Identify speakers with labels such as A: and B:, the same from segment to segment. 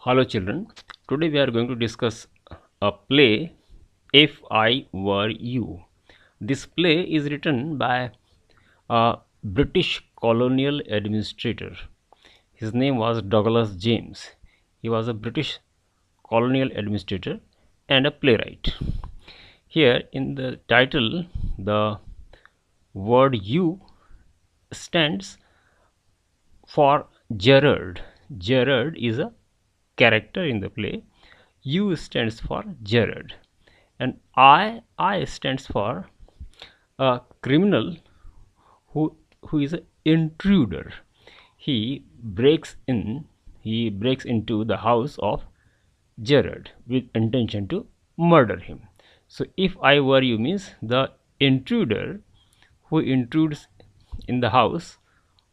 A: Hello children, today we are going to discuss a play, If I Were You. This play is written by a British colonial administrator. His name was Douglas James. He was a British colonial administrator and a playwright. Here in the title, the word you stands for Gerrard. Gerrard is a character in the play. U stands for Gerrard, and I stands for a criminal who is an intruder. He breaks in. He breaks into the house of Gerrard with intention to murder him. So, if I were you means the intruder who intrudes in the house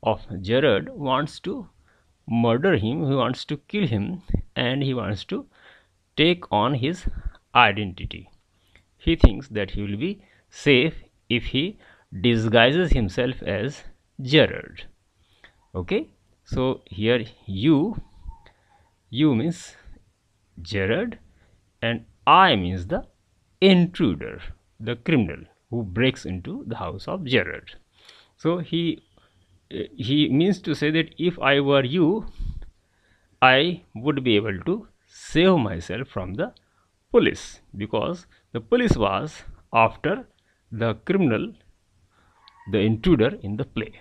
A: of Gerrard wants to murder him, he wants to kill him, and he wants to take on his identity. He thinks that he will be safe if he disguises himself as Gerrard. Okay, so here you means Gerrard, and I means the intruder, the criminal who breaks into the house of Gerrard. So he means to say that if I were you, I would be able to save myself from the police, because the police was after the criminal, the intruder in the play.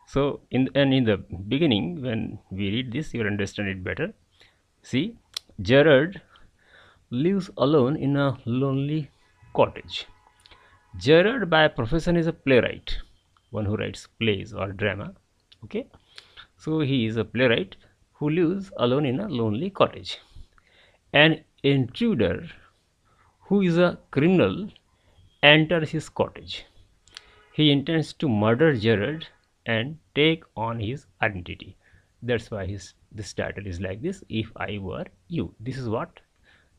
A: So in the beginning, when we read this, you will understand it better. See, Gerrard lives alone in a lonely cottage. Gerrard by profession is a playwright, one who writes plays or drama. Okay, so he is a playwright who lives alone in a lonely cottage. An intruder who is a criminal enters his cottage. He intends to murder Gerrard and take on his identity. That's why this title is like this, If I Were You. This is what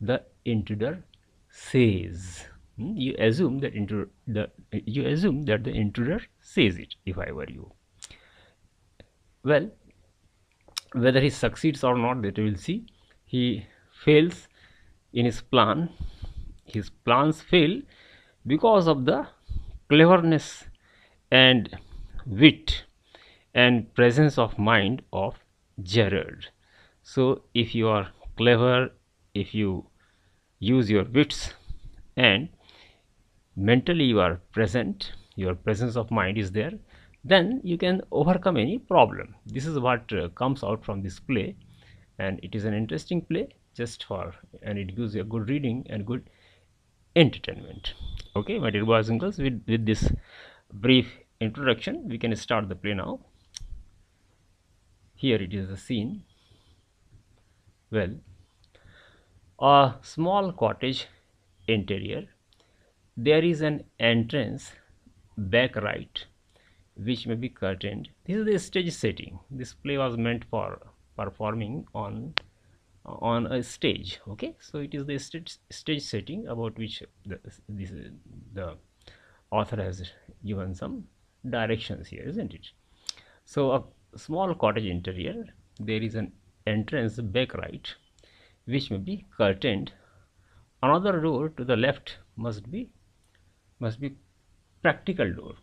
A: the intruder says. You assume that the intruder says it, if I were you. Well, whether he succeeds or not, that we will see. He fails in his plan. His plans fail because of the cleverness and wit and presence of mind of Gerrard. So if you are clever, if you use your wits and mentally you are present, your presence of mind is there, then you can overcome any problem. This is what comes out from this play, and it is an interesting play and it gives you a good reading and good entertainment. Okay, my dear boys and girls, with this brief introduction, we can start the play now. Here it is a scene. Well, a small cottage interior. There is an entrance back right, which may be curtained. This is the stage setting. This play was meant for performing on a stage. Okay, so it is the stage setting about which the author has given some directions here, isn't it? So a small cottage interior. There is an entrance back right, which may be curtained. Another door to the left must be practical door.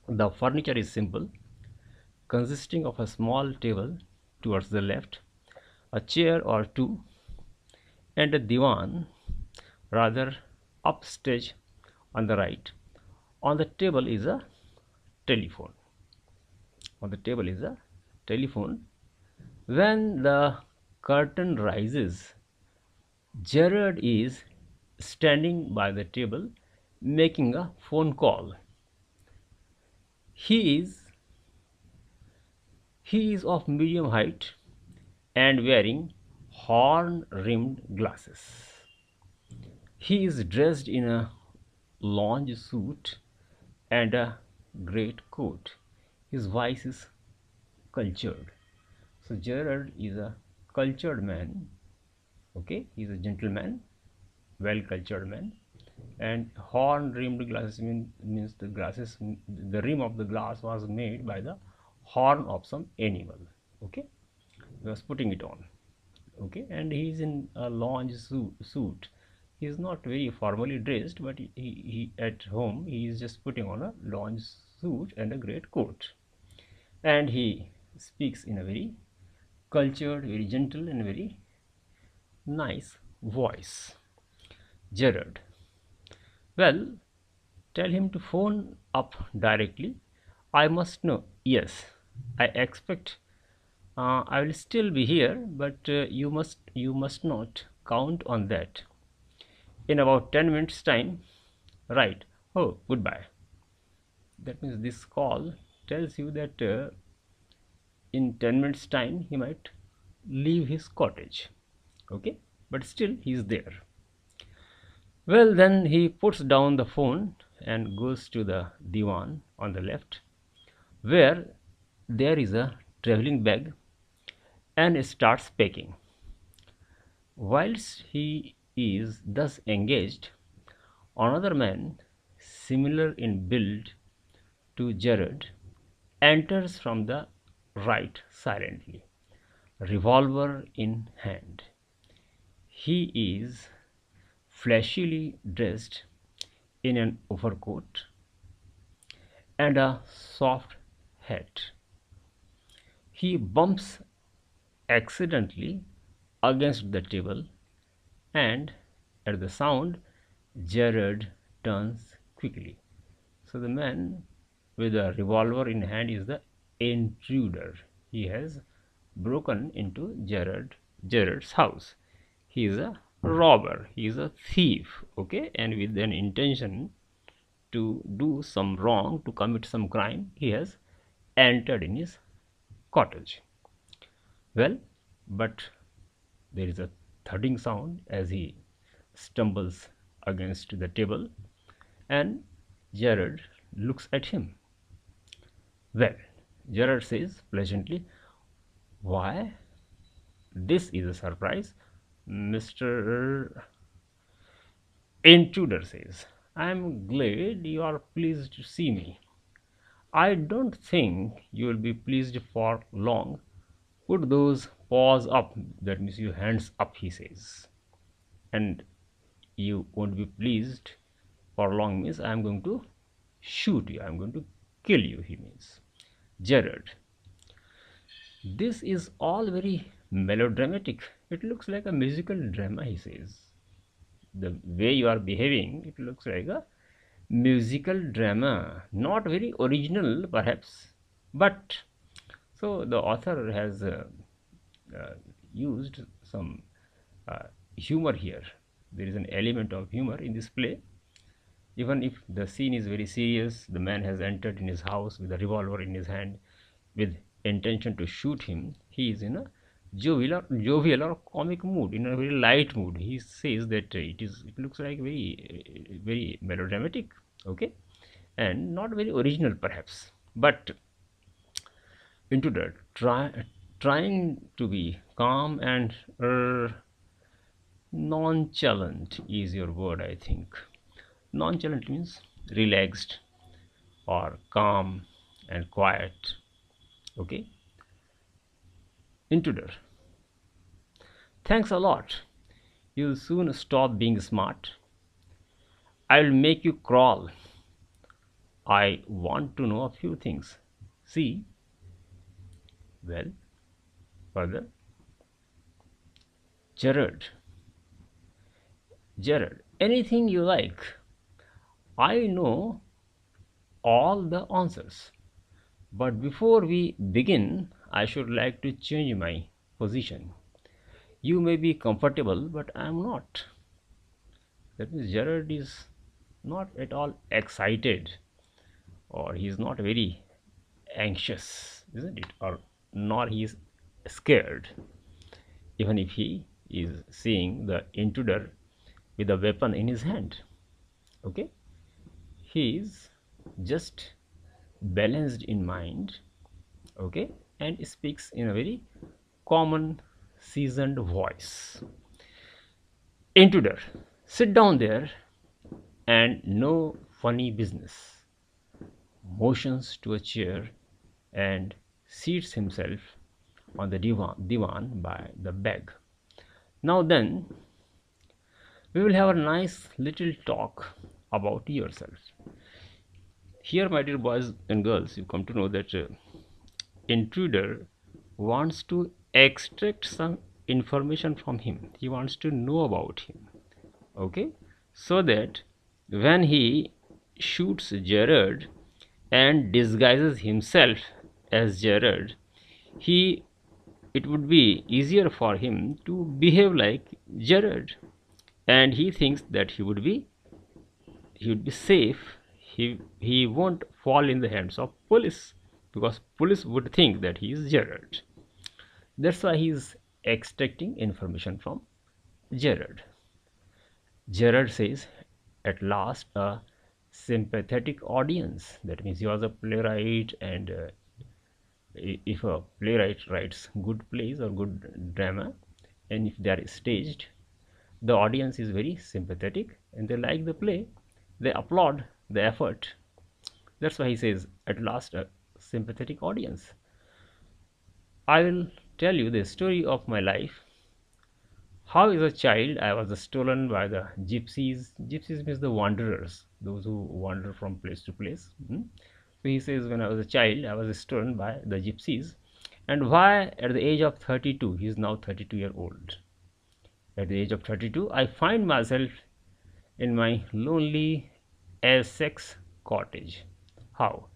A: The furniture is simple, consisting of a small table towards the left, a chair or two, and a divan rather upstage on the right. On the table is a telephone. When the curtain rises, Gerrard is standing by the table making a phone call. He is of medium height and wearing horn-rimmed glasses. He is dressed in a lounge suit and a great coat. His voice is cultured. So Gerrard is a cultured man. Okay, he is a gentleman, well-cultured man. And horn-rimmed glasses means the rim of the glass was made by the horn of some animal. Okay, was putting it on. Okay, and he is in a lounge suit. He is not very formally dressed, but he at home he is just putting on a lounge suit and a great coat, and he speaks in a very cultured, very gentle, and very nice voice. Gerrard, well, tell him to phone up directly. I must know. Yes, I expect I will still be here, but you must not count on that. In about 10 minutes time. Right. Oh, goodbye. That means this call tells you that in 10 minutes time he might leave his cottage. Okay, but still he is there. Well, then he puts down the phone and goes to the divan on the left, where there is a traveling bag, and starts packing. Whilst he is thus engaged, another man, similar in build to Gerrard, enters from the right silently, revolver in hand. He is flashily dressed in an overcoat and a soft hat. He bumps accidentally against the table, and at the sound, Gerrard turns quickly. So the man with a revolver in hand is the intruder. He has broken into Gerrard's house. He is a robber. He is a thief. Okay, and with an intention to do some wrong, to commit some crime, he has entered in his cottage. Well, but there is a thudding sound as he stumbles against the table, and Gerrard looks at him. Well, Gerrard says pleasantly, why, this is a surprise. Mr. Intruder says, I am glad you are pleased to see me. I don't think you will be pleased for long. Put those paws up, that means your hands up, he says. And you won't be pleased for long means I am going to shoot you, I am going to kill you, he means. Gerrard, this is all very melodramatic. It looks like a musical drama, he says. The way you are behaving, it looks like a musical drama. Not very original, perhaps, but so the author has uh, used some humor here. There is an element of humor in this play. Even if the scene is very serious, the man has entered in his house with a revolver in his hand with intention to shoot him. He is in a jovial or comic mood, in a very light mood. He says that it looks like very melodramatic, okay, and not very original perhaps, but into that trying to be calm and nonchalant is your word, I think. Nonchalant means relaxed or calm and quiet. Okay. Intruder, thanks a lot. You'll soon stop being smart. I'll make you crawl. I want to know a few things. See? Well, further. Gerrard. Gerrard, anything you like. I know all the answers. But before we begin, I should like to change my position. You may be comfortable, but I am not. That means Gerrard is not at all excited, or he is not very anxious, isn't it? Or nor he is scared, even if he is seeing the intruder with a weapon in his hand. Okay, he is just balanced in mind, okay, and speaks in a very common seasoned voice. Intruder, sit down there, and no funny business. Motions to a chair and seats himself on the divan by the bed. Now then, we will have a nice little talk about yourself. Here, my dear boys and girls, you come to know that intruder wants to extract some information from him. He wants to know about him. Okay, so that when he shoots Gerrard and disguises himself as Gerrard, he it would be easier for him to behave like Gerrard, and he thinks that he would be safe. He won't fall in the hands of police, because police would think that he is Gerrard. That's why he is extracting information from Gerrard. Gerrard says, at last, a sympathetic audience. That means he was a playwright, and if a playwright writes good plays or good drama, and if they are staged, the audience is very sympathetic and they like the play, they applaud the effort. That's why he says, at last, a sympathetic audience. I will tell you the story of my life. How, as a child, I was stolen by the gypsies. Gypsies means the wanderers, those who wander from place to place. So he says, when I was a child, I was stolen by the gypsies. And why, at the age of 32, he is now 32-year-old. At the age of 32, I find myself in my lonely Essex cottage. How?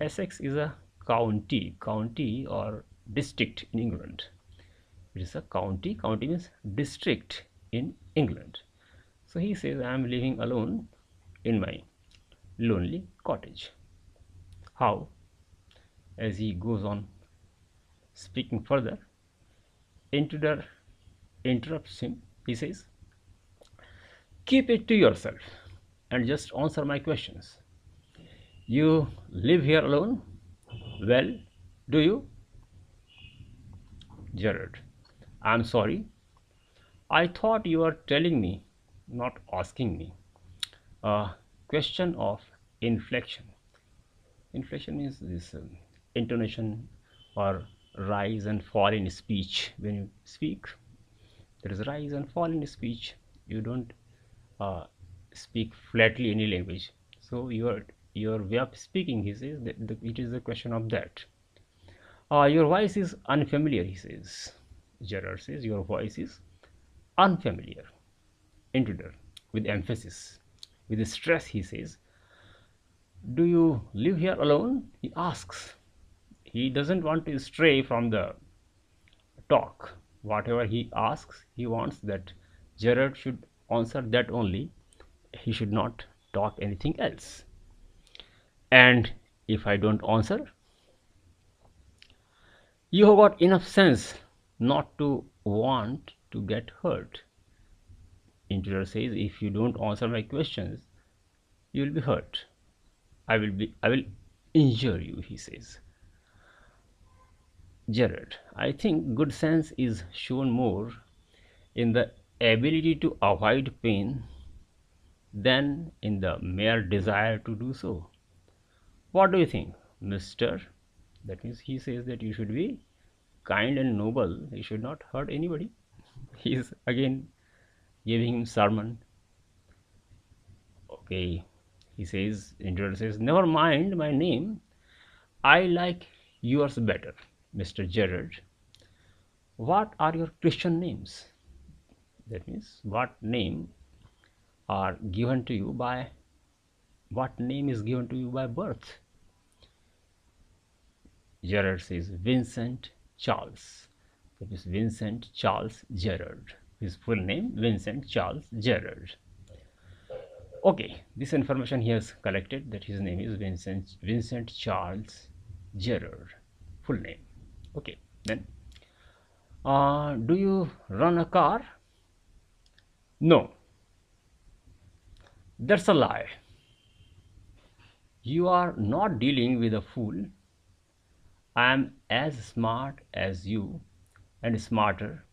A: Essex is a county or district in England. It is a county. County means district in England. So he says, I am living alone in my lonely cottage. How? As he goes on speaking further, intruder interrupts him. He says, keep it to yourself and just answer my questions. You live here alone? Well, do you? Gerrard, I'm sorry. I thought you were telling me, not asking me. A question of inflection. Inflection means this intonation or rise and fall in speech. When you speak, there is rise and fall in speech. You don't speak flatly any language. So your way of speaking, he says, that it is a question of that. Your voice is unfamiliar, he says. Gerrard says, your voice is unfamiliar. Intruder, with emphasis, with stress, he says, do you live here alone? He asks. He doesn't want to stray from the talk. Whatever he asks, he wants that Gerrard should answer that only. He should not talk anything else. And if I don't answer, you have got enough sense not to want to get hurt. Intruder says, if you don't answer my questions, you will be hurt. I will injure you, he says. Gerrard, I think good sense is shown more in the ability to avoid pain than in the mere desire to do so. What do you think, mister? That means he says that you should be kind and noble. You should not hurt anybody. He is again giving him sermon. Okay, he says, intruder says, never mind my name. I like yours better, Mr. Gerrard. What are your Christian names? That means what name are given to you by, what name is given to you by birth? Gerrard says, Vincent Charles. That is Vincent Charles Gerrard. His full name, Vincent Charles Gerrard. Okay, this information he has collected, that his name is Vincent Charles Gerrard, full name. Okay, then do you run a car? No, that's a lie. You are not dealing with a fool. I am as smart as you and smarter,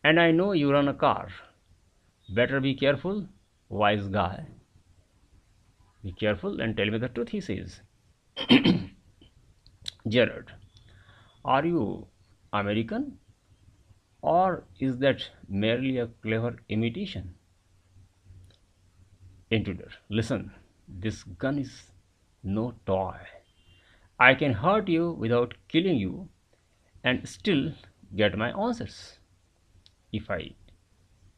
A: and I know you run a car. Better be careful, wise guy. Be careful and tell me the truth, he says. Gerrard, are you American, or is that merely a clever imitation? Intruder, listen, this gun is no toy. I can hurt you without killing you and still get my answers. If I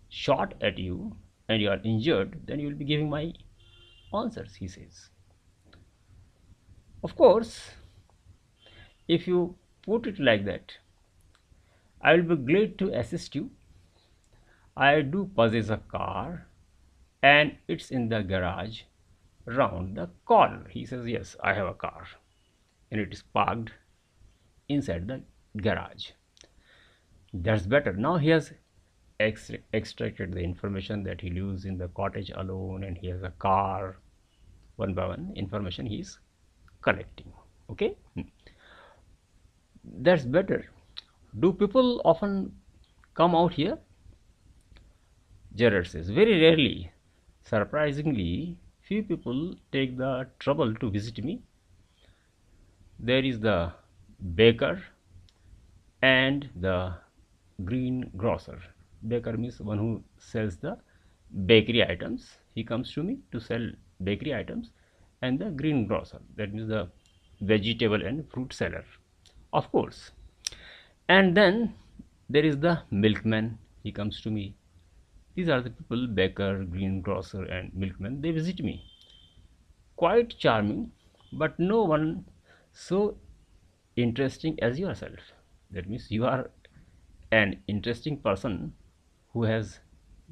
A: shot at you and you are injured, then you will be giving my answers, he says. Of course, if you put it like that, I will be glad to assist you. I do possess a car and it's in the garage round the corner. He says, yes, I have a car and it is parked inside the garage. That's better. Now he has extracted the information that he lives in the cottage alone and he has a car. One by one information he is collecting. Okay, that's better. Do people often come out here? Gerrard says, very rarely. Surprisingly, few people take the trouble to visit me. There is the baker and the greengrocer. Baker means one who sells the bakery items. He comes to me to sell bakery items. And the greengrocer, that means the vegetable and fruit seller, of course. And then there is the milkman. He comes to me. These are the people, baker, greengrocer and milkman. They visit me. Quite charming, but no one so interesting as yourself. That means you are an interesting person who has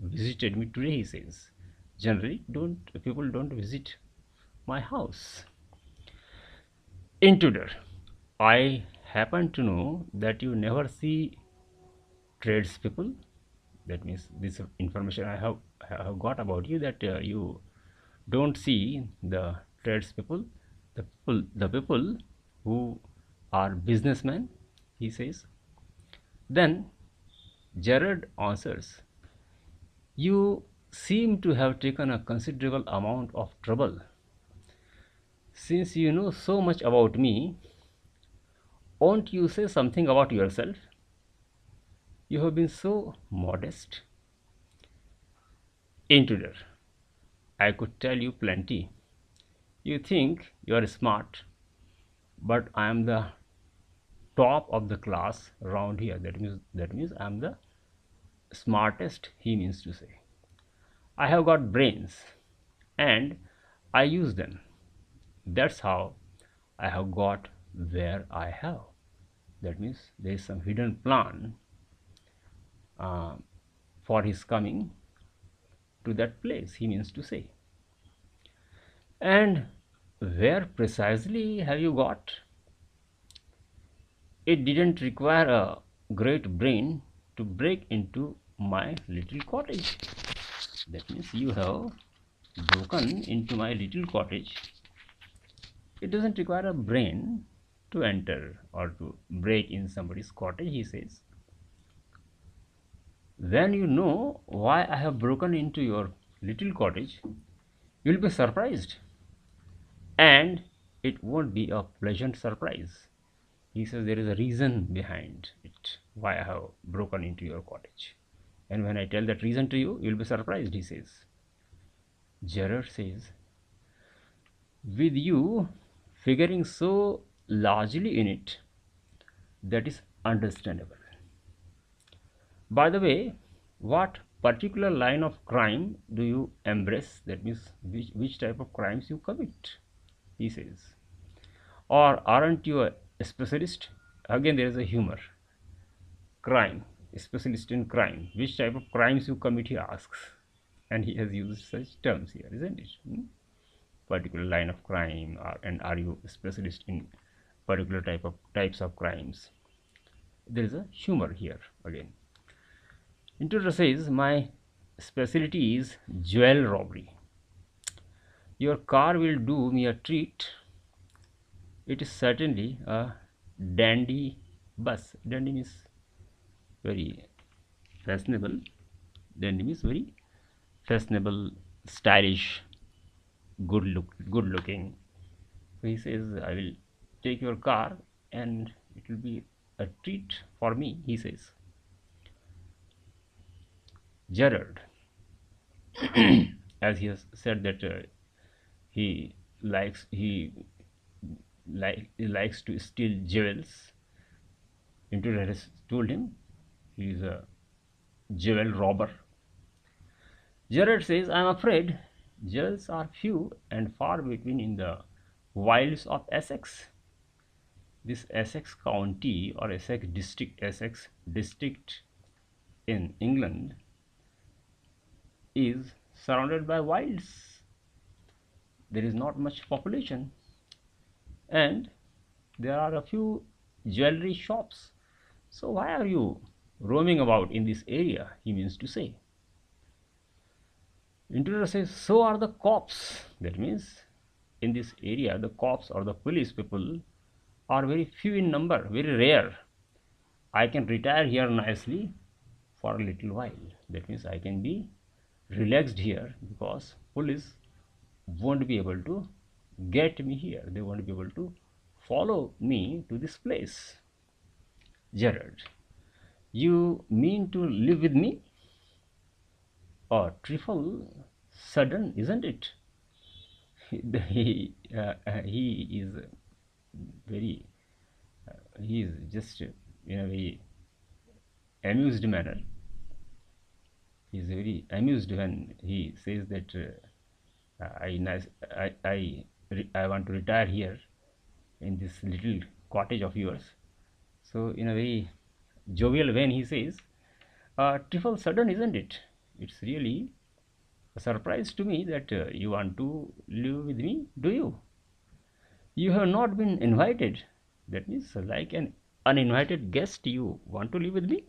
A: visited me today, he says. Generally, people don't visit my house. Intruder, I happen to know that you never see tradespeople. That means this information I have got about you, that you don't see the tradespeople, the people who are businessmen, he says. Then Gerrard answers, you seem to have taken a considerable amount of trouble. Since you know so much about me, won't you say something about yourself? You have been so modest. Intruder, I could tell you plenty. You think you are smart, but I am the top of the class around here. That means I am the smartest, he means to say. I have got brains and I use them. That's how I have got where I have. That means there is some hidden plan for his coming to that place, he means to say. And where precisely have you got? It didn't require a great brain to break into my little cottage. That means you have broken into my little cottage. It doesn't require a brain to enter or to break in somebody's cottage, he says. When you know why I have broken into your little cottage, you will be surprised. And it won't be a pleasant surprise. He says there is a reason behind it, why I have broken into your cottage. And when I tell that reason to you, you will be surprised, he says. Gerrard says, with you figuring so largely in it, that is understandable. By the way, what particular line of crime do you embrace? That means which type of crimes you commit, he says. Or aren't you a specialist? Again, there is a humor. Crime, a specialist in crime. Which type of crimes you commit, he asks. And he has used such terms here, isn't it? Particular line of crime, and are you a specialist in particular types of crimes? There is a humor here again. Intruder says, my specialty is jewel robbery. Your car will do me a treat. It is certainly a dandy bus. Dandy means very fashionable. Dandy means very fashionable, stylish, good looking. So he says, I will take your car and it will be a treat for me, he says. Gerrard, as he has said that likes he he likes to steal jewels. Intruder has told him he is a jewel robber. Gerrard says, I am afraid jewels are few and far between in the wilds of Essex. This Essex County or Essex district in England is surrounded by wilds. There is not much population and there are a few jewelry shops. So why are you roaming about in this area, he means to say. Intruder says, so are the cops. That means in this area the cops or the police people are very few in number, very rare. I can retire here nicely for a little while. That means I can be relaxed here because police won't be able to get me here. They won't be able to follow me to this place. Gerrard, you mean to live with me? A trifle sudden, isn't it? He is very, he is just in a very amused manner. He is very amused when he says that I want to retire here in this little cottage of yours. So in a very jovial vein he says, trifle sudden, isn't it? It's really a surprise to me that you want to live with me, do you? You have not been invited. That means like an uninvited guest you want to live with me?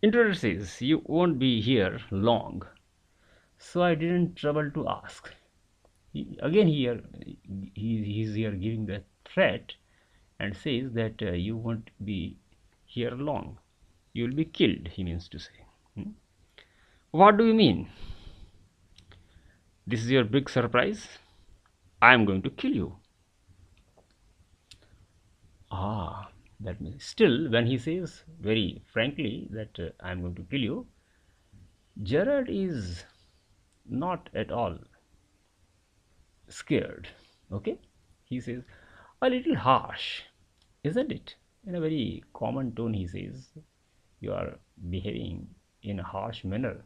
A: Intruder says, you won't be here long. So I didn't trouble to ask. Again here, he is here giving the threat and says that you won't be here long. You will be killed, he means to say. What do you mean? This is your big surprise? I am going to kill you. That means still when he says very frankly that I am going to kill you, Gerrard is not at all scared. Okay, he says, a little harsh, isn't it? In a very common tone he says, you are behaving in a harsh manner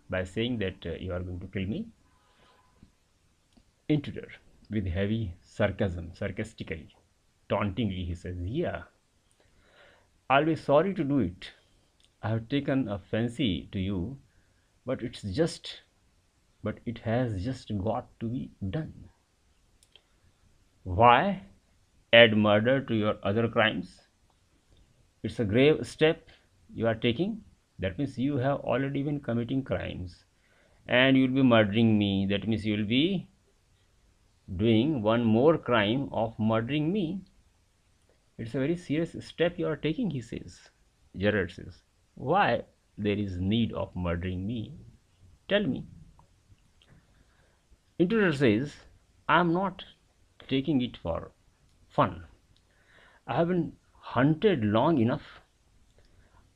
A: by saying that you are going to kill me. Intruder, with heavy sarcasm, sarcastically, tauntingly he says, yeah, I'll be sorry to do it. I have taken a fancy to you, but it has just got to be done. Why add murder to your other crimes? It's a grave step you are taking. That means you have already been committing crimes and you will be murdering me. That means you will be doing one more crime of murdering me. It's a very serious step you are taking, he says. Gerrard says, why there is need of murdering me? Tell me. Intruder says, I am not taking it for fun. I have been hunted long enough.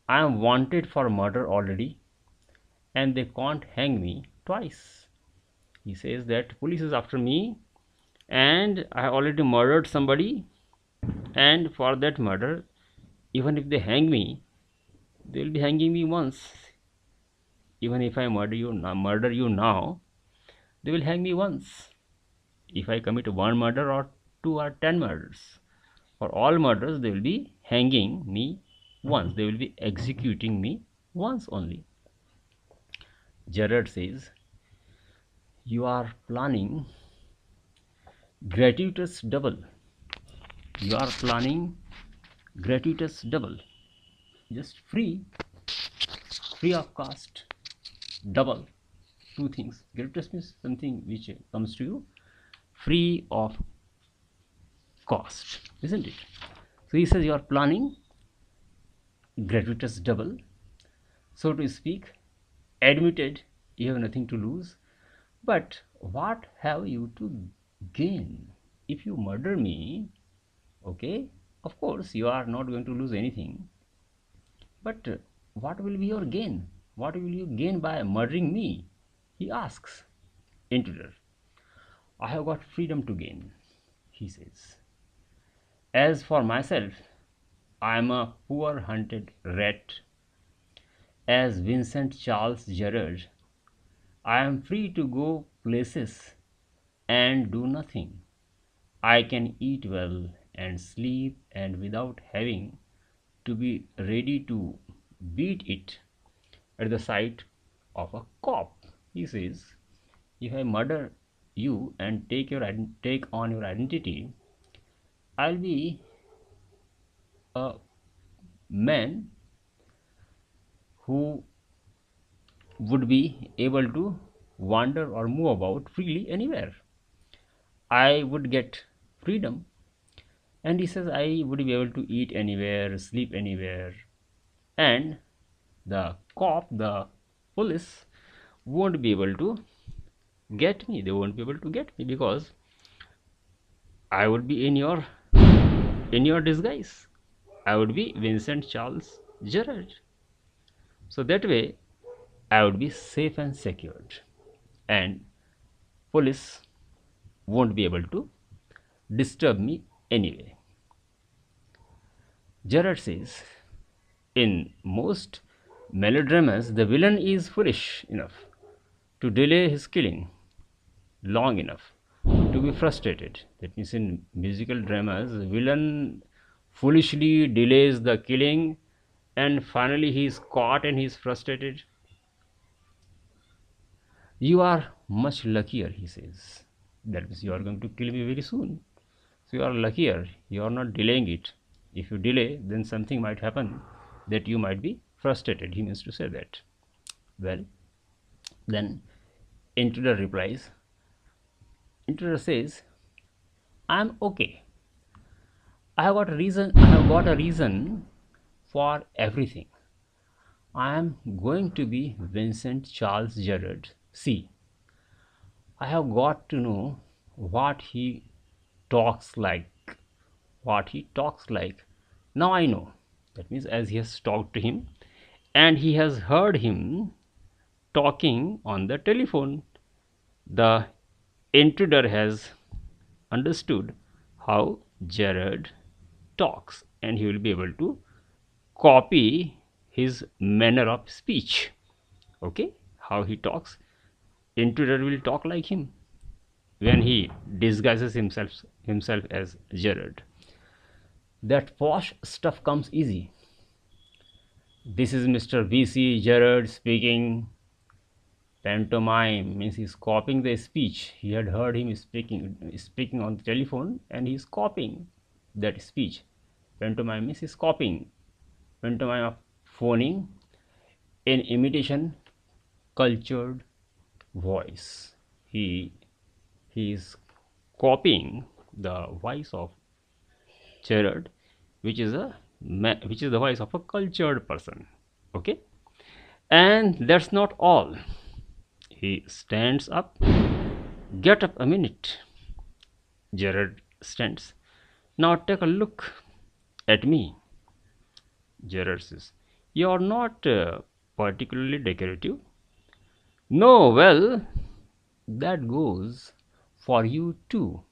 A: I am wanted for murder already and they can't hang me twice. He says that police is after me and I have already murdered somebody, and for that murder, even if they hang me, they will be hanging me once. Even if I murder you now, they will hang me once. If I commit one murder or 2 or 10 murders, for all murders they will be hanging me once. They will be executing me once only. Gerrard says, you are planning gratuitous double. You are planning gratuitous double. Just free of cost, double. Two things. Gratuitous means something which comes to you free of cost, isn't it? So he says you are planning gratuitous double, so to speak. Admitted, you have nothing to lose, but what have you to gain if you murder me? Okay, Of course, you are not going to lose anything, but what will be your gain? What will you gain by murdering me? He asks. Intruder. I have got freedom to gain, he says. As for myself, I am a poor hunted rat. As Vincent Charles Gerrard, I am free to go places and do nothing. I can eat well and sleep and without having to be ready to beat it at the sight of a cop. He says, if I murder you and take on your identity, I'll be a man who would be able to wander or move about freely anywhere. I would get freedom. And he says, I would be able to eat anywhere, sleep anywhere. And the cop, the police, won't be able to get me. They won't be able to get me because I would be in your disguise. I would be Vincent Charles Gerrard. So that way I would be safe and secured. And police won't be able to disturb me anyway. Gerrard says, in most melodramas, the villain is foolish enough to delay his killing long enough to be frustrated. That means in musical dramas, the villain foolishly delays the killing and finally he is caught and he is frustrated. You are much luckier, he says. That means you are going to kill me very soon. So you are luckier, you are not delaying it. If you delay, then something might happen that you might be frustrated. He means to say that. Well, then intruder replies. Intruder says, I am okay. I have got a reason for everything. I am going to be Vincent Charles Gerrard. See, I have got to know what he talks like. What he talks like. Now I know. That means as he has talked to him and he has heard him talking on the telephone, the intruder has understood how Gerrard talks and he will be able to copy his manner of speech. Okay, how he talks. Intruder will talk like him when he disguises himself as Gerrard. That posh stuff comes easy. This is Mr. V.C. Gerrard speaking. Pantomime means he's copying the speech. He had heard him speaking on the telephone and he's copying that speech. Pantomime means he's copying. Pantomime of phoning in imitation cultured voice. He is copying the voice of Gerrard, which is the voice of a cultured person. Okay, and that's not all. He stands up. Get up a minute. Gerrard stands. Now take a look at me. Gerrard says, you are not particularly decorative. No, well, that goes for you too.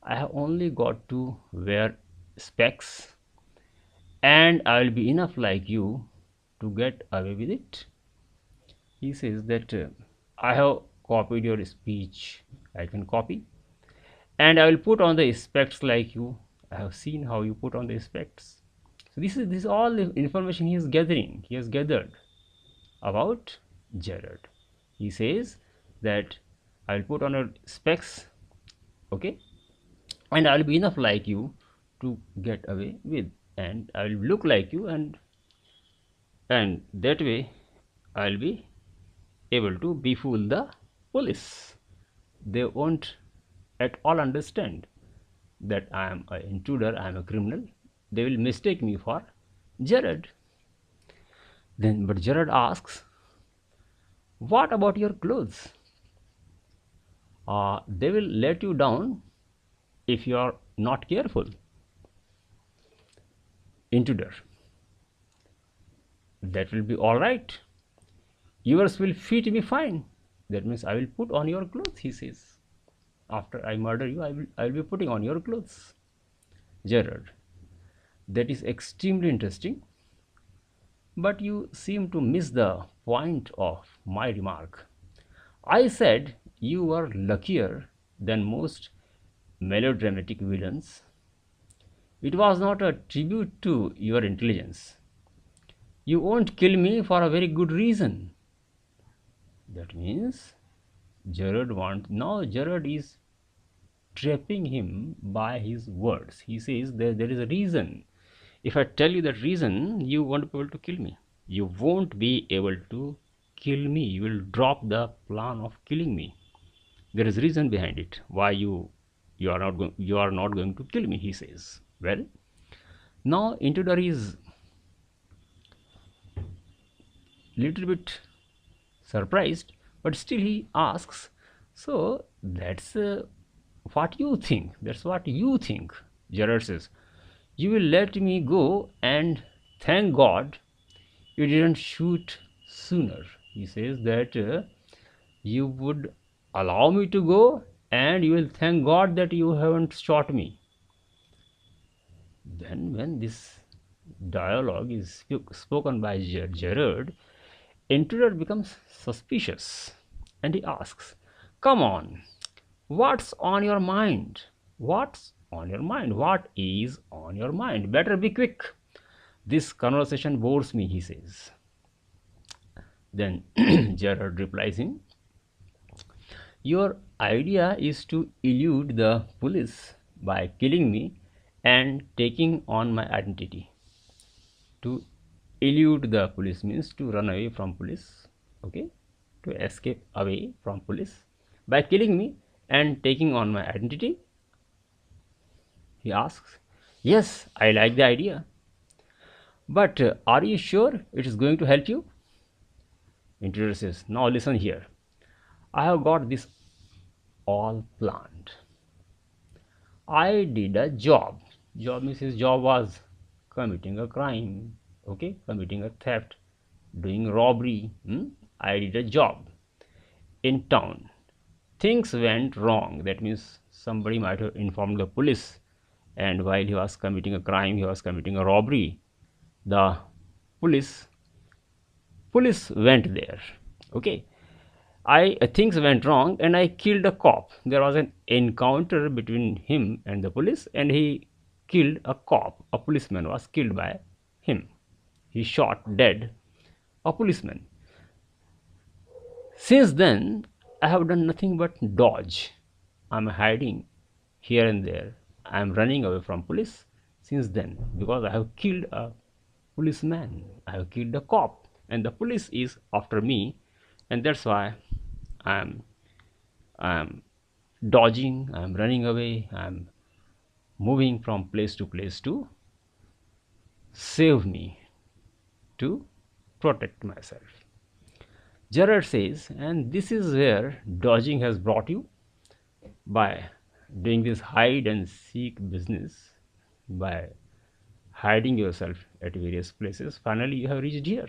A: I have only got to wear specs and I will be enough like you to get away with it. He says that I have copied your speech. I can copy and I will put on the specs like you. I have seen how you put on the specs. So this is all the information he is gathering. He has gathered about Gerrard. He says that I will put on your specs, okay, and I will be enough like you to get away with, and I will look like you, and that way I will be able to befool the police. They won't at all understand that I am an intruder, I am a criminal. They will mistake me for Gerrard. Then, but Gerrard asks, what about your clothes? They will let you down if you are not careful. Intruder. That will be all right. Yours will fit me fine. That means I will put on your clothes, he says. After I murder you, I will be putting on your clothes. Gerrard. That is extremely interesting. But you seem to miss the point of my remark. I said you were luckier than most melodramatic villains. It was not a tribute to your intelligence. You won't kill me for a very good reason. That means Gerrard is trapping him by his words. He says there is a reason. If I tell you that reason, you won't be able to kill me. You won't be able to kill me. You will drop the plan of killing me. There is reason behind it. Why you are not going to kill me, he says. Well, now Intruder is little bit surprised, but still he asks, so that's what you think. That's what you think. Gerrard says, you will let me go, and thank God you didn't shoot sooner. He says that you would allow me to go, and you will thank God that you haven't shot me. Then when this dialogue is spoken by Gerrard, Intruder becomes suspicious and he asks, come on, what's on your mind? What's on your mind? What is on your mind? Better be quick. This conversation bores me, he says. Then Gerrard replies him, your idea is to elude the police by killing me and taking on my identity. To elude the police means to run away from police, okay, to escape away from police by killing me and taking on my identity. He asks, yes, I like the idea, but are you sure it is going to help you? Intruder says, now listen here, I have got this all planned. I did a job means his job was committing a crime, okay, committing a theft, doing robbery. I did a job in town. Things went wrong. That means somebody might have informed the police, and while he was committing a crime, he was committing a robbery, the police went there, okay. Things went wrong and I killed a cop. There was an encounter between him and the police, and he killed a cop. A policeman was killed by him. He shot dead a policeman. Since then, I have done nothing but dodge. I'm hiding here and there. I'm running away from police since then because I have killed a policeman. I have killed a cop, and the police is after me, and that's why I'm dodging, I'm running away, I'm moving from place to place to save me, to protect myself. Gerrard says, and this is where dodging has brought you. By doing this hide and seek business, by hiding yourself at various places, finally you have reached here.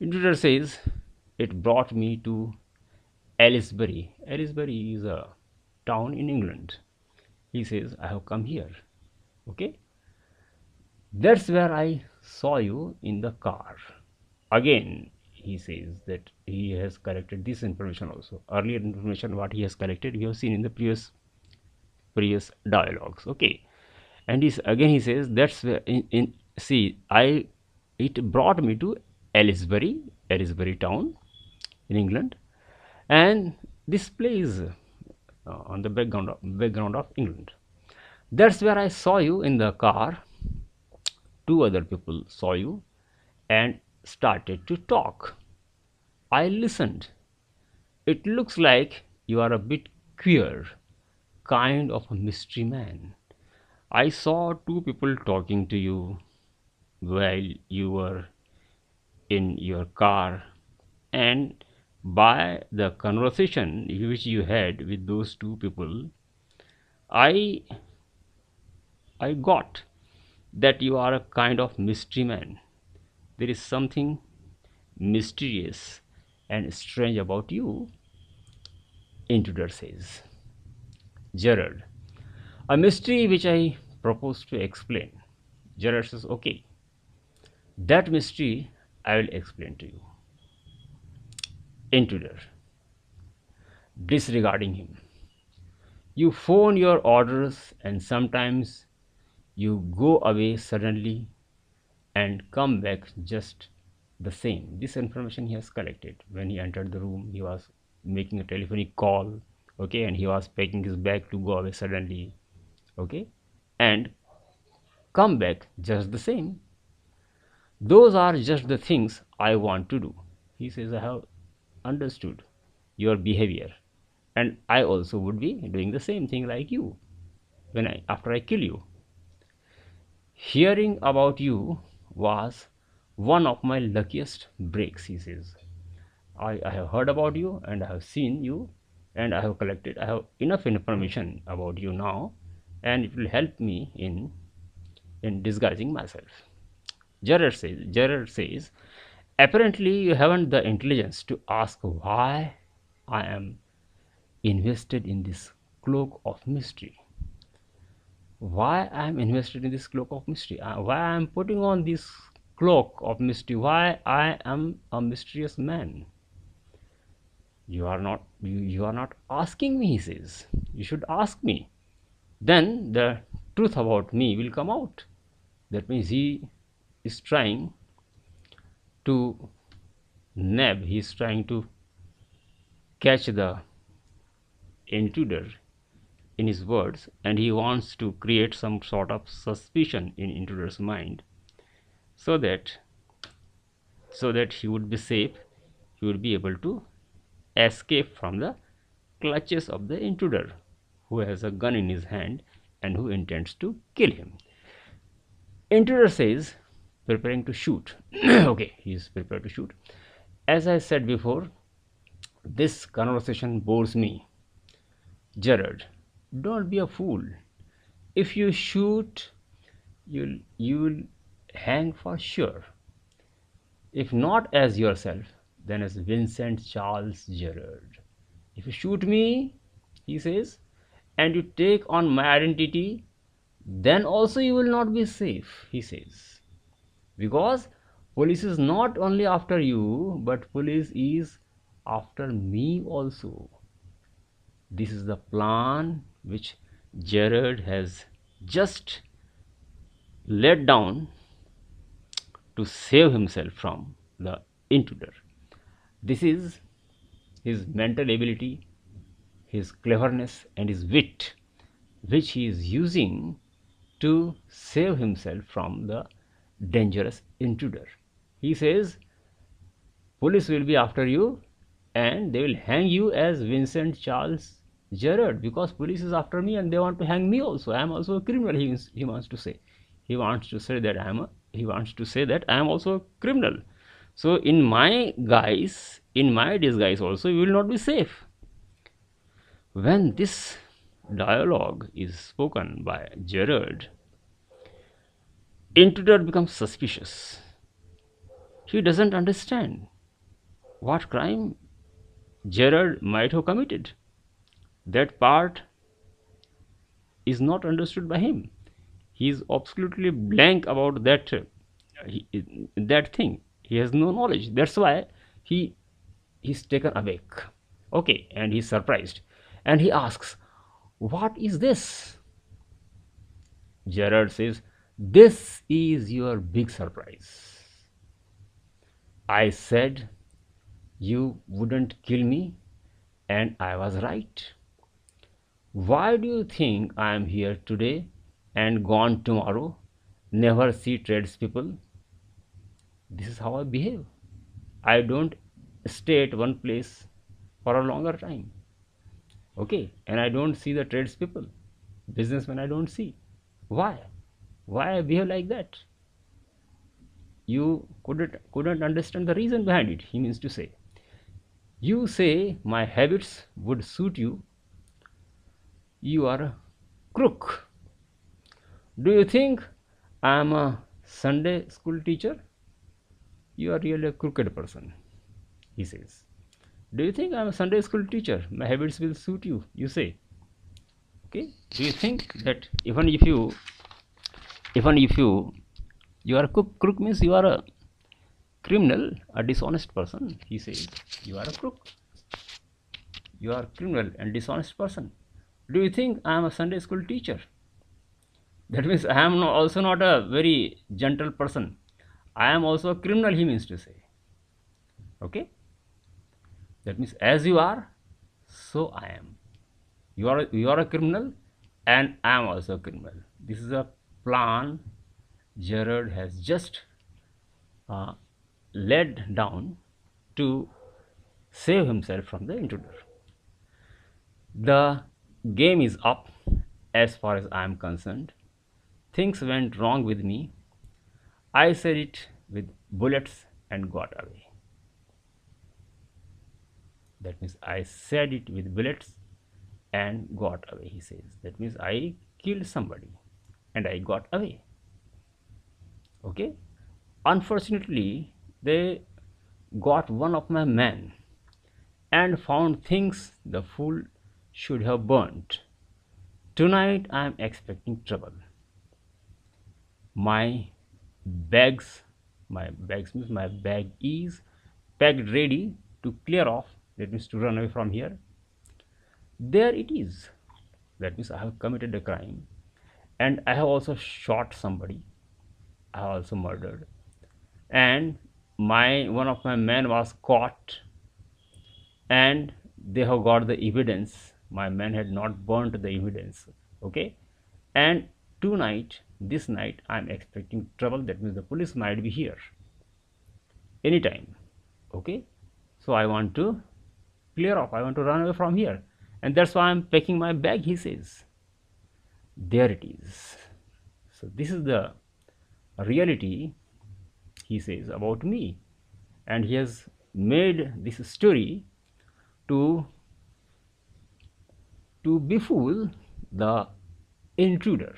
A: Intruder says, it brought me to Aylesbury. Aylesbury is a town in England. He says, I have come here, okay. That's where I saw you in the car. Again, he says that he has collected this information also. Earlier information what he has collected, we have seen in the previous dialogues, okay. And he says that's where it brought me to Aylesbury town in England, and this plays on the background of England. That's where I saw you in the car. Two other people saw you and started to talk. I listened. It looks like you are a bit queer, kind of a mystery man. I saw two people talking to you while you were in your car, and by the conversation which you had with those two people, I got that you are a kind of mystery man. There is something mysterious and strange about you, intruder says. Gerrard, a mystery which I propose to explain. Gerrard says, okay, that mystery I will explain to you. Intruder, disregarding him. You phone your orders and sometimes you go away suddenly and come back just the same. This information he has collected. When he entered the room, he was making a telephonic call, okay, and he was packing his bag to go away suddenly, okay, and come back just the same. Those are just the things I want to do. He says, I have understood your behavior, and I also would be doing the same thing like you after I kill you. Hearing about you was one of my luckiest breaks, he says. I have heard about you and I have seen you and I have enough information about you now, and it will help me in disguising myself. Gerrard says, apparently you haven't the intelligence to ask why I am invested in this cloak of mystery. Why I am invested in this cloak of mystery? Why I am putting on this cloak of mystery? Why I am a mysterious man? You are not asking me, he says. You should ask me. Then the truth about me will come out. That means he is trying to he is trying to catch the intruder in his words, and he wants to create some sort of suspicion in intruder's mind, so that he would be safe, he would be able to escape from the clutches of the intruder, who has a gun in his hand and who intends to kill him. Intruder says, preparing to shoot. Okay, he is prepared to shoot. As I said before, this conversation bores me. Gerrard, don't be a fool. If you shoot, you'll hang for sure. If not as yourself, then as Vincent Charles Gerrard. If you shoot me, he says, and you take on my identity, then also you will not be safe, he says. Because police is not only after you, but police is after me also. This is the plan which Gerrard has just laid down to save himself from the intruder. This is his mental ability, his cleverness, and his wit, which he is using to save himself from the dangerous intruder. He says, police will be after you and they will hang you as Vincent Charles Gerrard, because police is after me and they want to hang me also. I am also a criminal, he wants to say. He wants to say that I am also a criminal. So in my disguise also, you will not be safe. When this dialogue is spoken by Gerrard, intruder becomes suspicious. He doesn't understand what crime Gerrard might have committed. That part is not understood by him. He is absolutely blank about that thing. He has no knowledge. That's why he's taken aback. Okay, and he's surprised. And he asks, what is this? Gerrard says, this is your big surprise. I said you wouldn't kill me, and I was right. Why do you think I am here today and gone tomorrow? Never see tradespeople. This is how I behave. I don't stay at one place for a longer time. Okay, and I don't see the tradespeople, businessmen I don't see. Why? Why I behave like that? You couldn't understand the reason behind it, he means to say. You say my habits would suit you. You are a crook. Do you think I am a Sunday school teacher, you are really a crooked person, he says. Do you think I am a Sunday school teacher? My habits will suit you, you say. Okay? Do you think that even if you are a crook means you are a criminal, a dishonest person, he says. You are a crook. You are a criminal and dishonest person. Do you think I am a Sunday school teacher? That means I am also not a very gentle person. I am also a criminal, he means to say. Okay? That means as you are, so I am. You are a criminal and I am also a criminal. This is a plan Gerrard has just uh, laid down to save himself from the intruder. The game is up as far as I am concerned. Things went wrong with me. I said it with bullets and got away. That means I said it with bullets and got away, he says. That means I killed somebody and I got away. Okay? Unfortunately, they got one of my men and found things the fool should have burnt. Tonight I am expecting trouble. My bags, means my bag is packed ready to clear off. That means to run away from here. There it is. That means I have committed a crime and I have also shot somebody. I have also murdered. And one of my men was caught and they have got the evidence. My men had not burnt the evidence. Okay. And this night I am expecting trouble. That means the police might be here anytime. Okay. So I want to clear off. I want to run away from here. And that's why I'm packing my bag, he says. There it is. So this is the reality, he says, about me. And he has made this story to befool the intruder,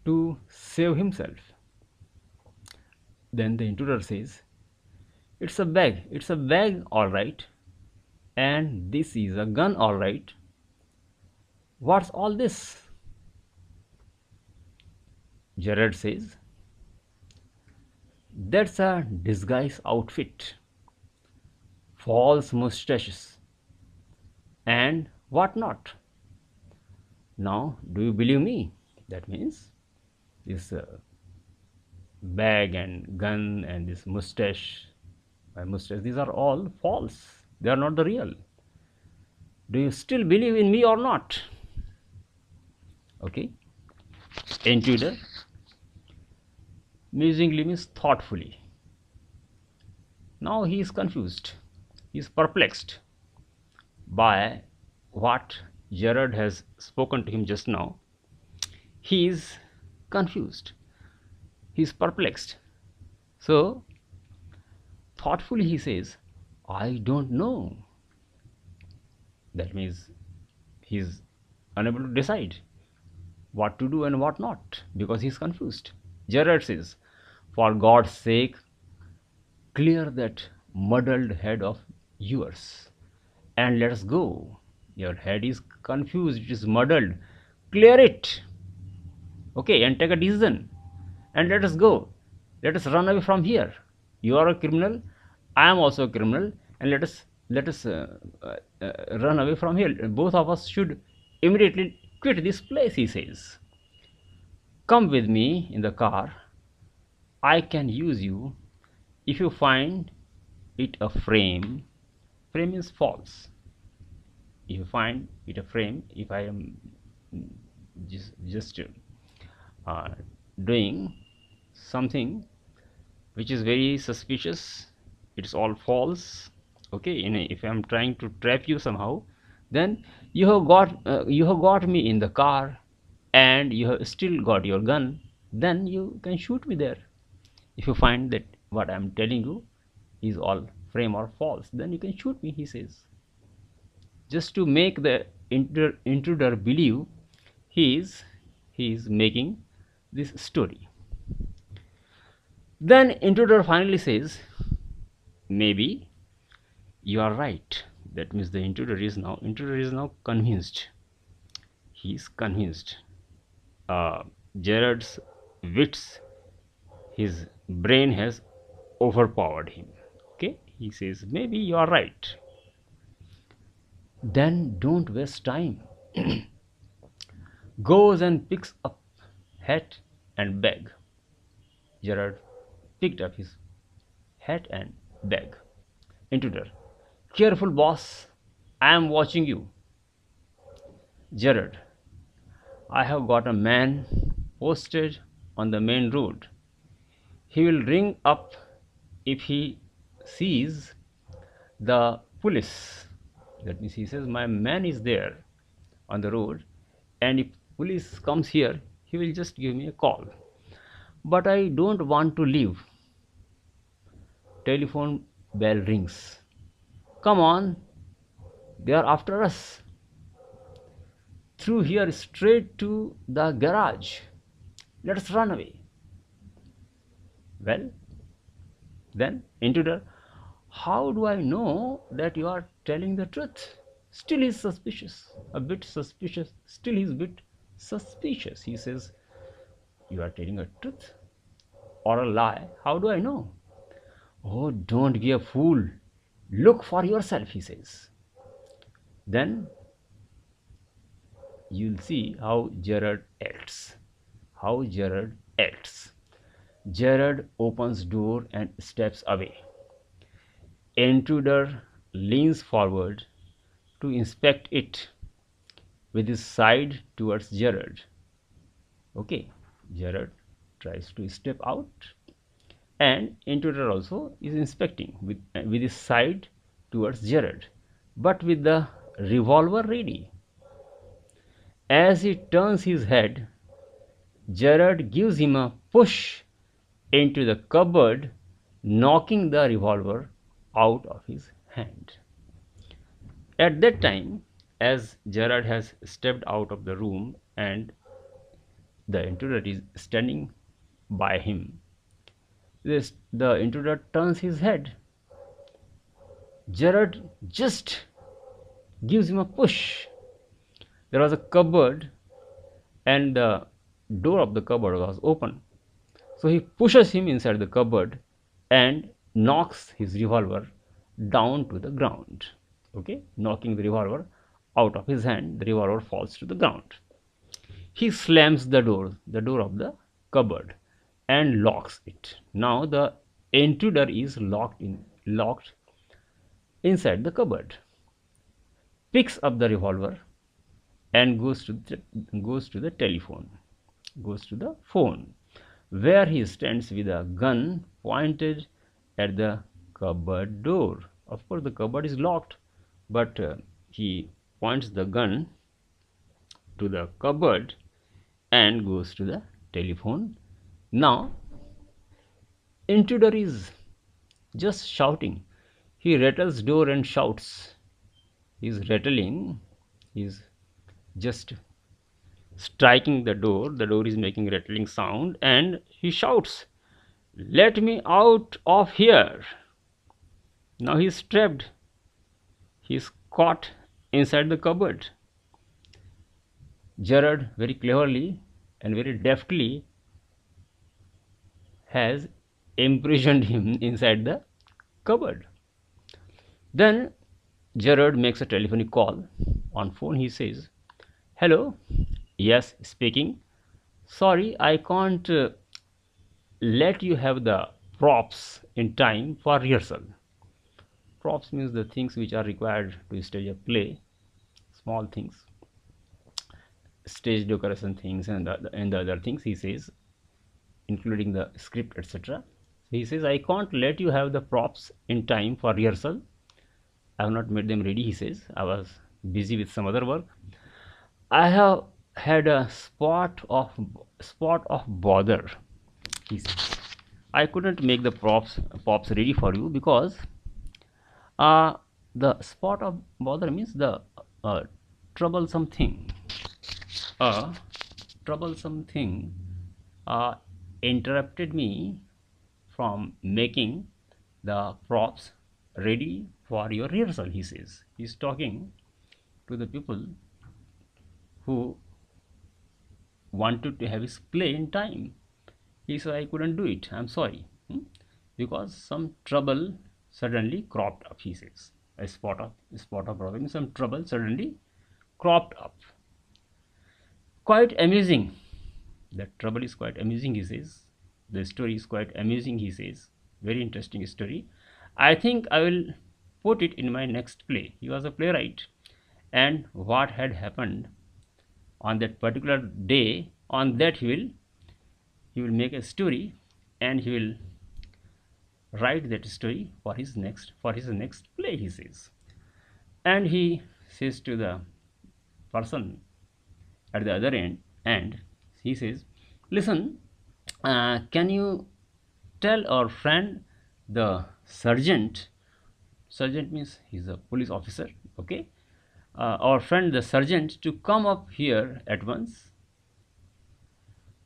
A: to save himself. Then the intruder says, it's a bag all right, and this is a gun all right. What's all this? Gerrard says, that's a disguise outfit, false mustaches, and what not. Now, do you believe me? That means this bag and gun and this mustache, my mustache, these are all false. They are not the real. Do you still believe in me or not? Okay. Intruder musingly means thoughtfully. Now he is confused. He is perplexed by what Gerrard has spoken to him just now. He is confused. He is perplexed. So, thoughtfully he says, I don't know. That means he is unable to decide what to do and what not because he is confused. Gerrard says, for God's sake, clear that muddled head of yours and let us go. Your head is confused, it is muddled. Clear it. Okay, and take a decision and let us go. Let us run away from here. You are a criminal, I am also a criminal, and let us run away from here. Both of us should immediately quit this place, he says. Come with me in the car. I can use you if you find it a frame. Frame is false. If you find it a frame, if I am just doing something which is very suspicious, it's all false. Okay, if I am trying to trap you somehow, then you have got me in the car and you have still got your gun, then you can shoot me there. If you find that what I am telling you is all frame or false, then you can shoot me, he says. Just to make the intruder believe he is making this story. Then intruder finally says, maybe you are right. That means the intruder is now convinced. He is convinced. Gerrard's wits, his brain has overpowered him. Okay, he says, maybe you are right. Then don't waste time. Goes and picks up hat and bag. Gerrard picked up his hat and bag. Intruder, careful boss, I am watching you. Gerrard, I have got a man posted on the main road. He will ring up if he sees the police. That means he says, my man is there on the road, and if police comes here, he will just give me a call. But I don't want to leave. Telephone bell rings. Come on, they are after us. Through here straight to the garage. Let's run away. Well, then intruder, how do I know that you are telling the truth? Still he's suspicious, a bit suspicious. Still he's a bit suspicious. He says, you are telling a truth or a lie? How do I know? Oh, don't be a fool. Look for yourself, he says. Then you'll see how Gerrard acts. How Gerrard acts. Gerrard opens door and steps away. Intruder leans forward to inspect it with his side towards Gerrard. Okay, Gerrard tries to step out, and intruder also is inspecting with his side towards Gerrard, but with the revolver ready. As he turns his head, Gerrard gives him a push into the cupboard, knocking the revolver out of his hand. At that time, as Gerrard has stepped out of the room and the intruder is standing by him, the intruder turns his head. Gerrard just gives him a push. There was a cupboard and the door of the cupboard was open. So he pushes him inside the cupboard and knocks his revolver down to the ground. Okay, knocking the revolver out of his hand, the revolver falls to the ground. He slams the door of the cupboard, and locks it. Now the intruder is locked inside the cupboard. Picks up the revolver and goes to the telephone, goes to the phone, where he stands with a gun pointed at the cupboard door. Of course, the cupboard is locked, but he points the gun to the cupboard and goes to the telephone. Now, intruder is just shouting. He rattles door and shouts. He's rattling. He's just striking the door. The door is making rattling sound, and he shouts, "Let me out of here!" Now he's trapped. He's caught inside the cupboard. Gerrard very cleverly and very deftly has imprisoned him inside the cupboard. Then Gerrard makes a telephonic call. On phone he says, "Hello, yes, speaking. Sorry, I can't let you have the props in time for rehearsal." Props means the things which are required to stage a play, small things, stage decoration things, and the other things, he says, including the script, etc. He says, "I can't let you have the props in time for rehearsal. I have not made them ready," he says. "I was busy with some other work. I have had a spot of bother," he says. "I couldn't make the props ready for you because the spot of bother means the troublesome thing. Troublesome thing interrupted me from making the props ready for your rehearsal, he says. He's talking to the people who wanted to have his play in time. He said, I couldn't do it, I'm sorry. Because some trouble suddenly cropped up, he says. A spot of problem, some trouble suddenly cropped up. Quite amusing. The trouble is quite amusing, he says. The story is quite amusing, he says. Very interesting story. I think I will put it in my next play. He was a playwright, and what had happened on that particular day, on that he will make a story, and he will write that story for his next play, he says. And he says to the person at the other end, and he says, listen, can you tell our friend the sergeant means he's a police officer, okay, our friend the sergeant to come up here at once.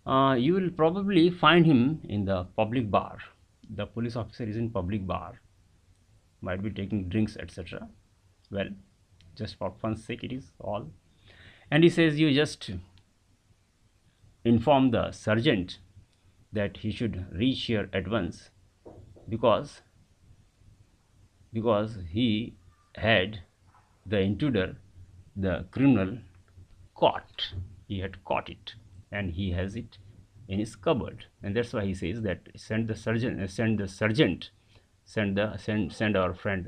A: You will probably find him in the public bar. The police officer is in public bar, might be taking drinks, etc. Well, just for fun's sake it is all. And he says, you just inform the sergeant that he should reach here at once, because he had the intruder, the criminal, caught. He had caught it, and he has it in his cupboard. And that's why he says that send our friend the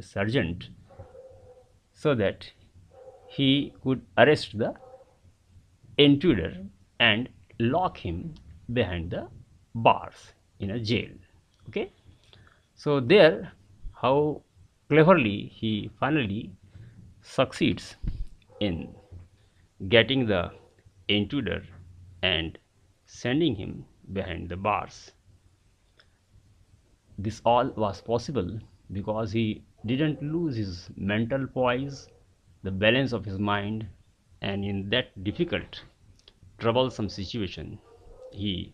A: sergeant, so that he could arrest the intruder and lock him behind the bars in a jail. Okay, so there, how cleverly he finally succeeds in getting the intruder and sending him behind the bars. This all was possible because he didn't lose his mental poise, the balance of his mind, and in that difficult, troublesome situation, he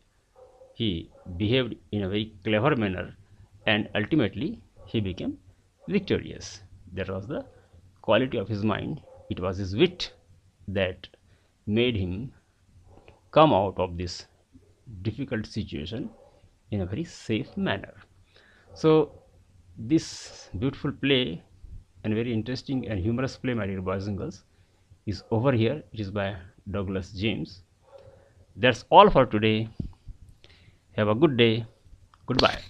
A: behaved in a very clever manner, and ultimately he became victorious. That was the quality of his mind. It was his wit that made him come out of this difficult situation in a very safe manner. So this beautiful play, and very interesting and humorous play, my dear boys and girls, is over here. It is by Douglas James. That's all for today. Have a good day. Goodbye.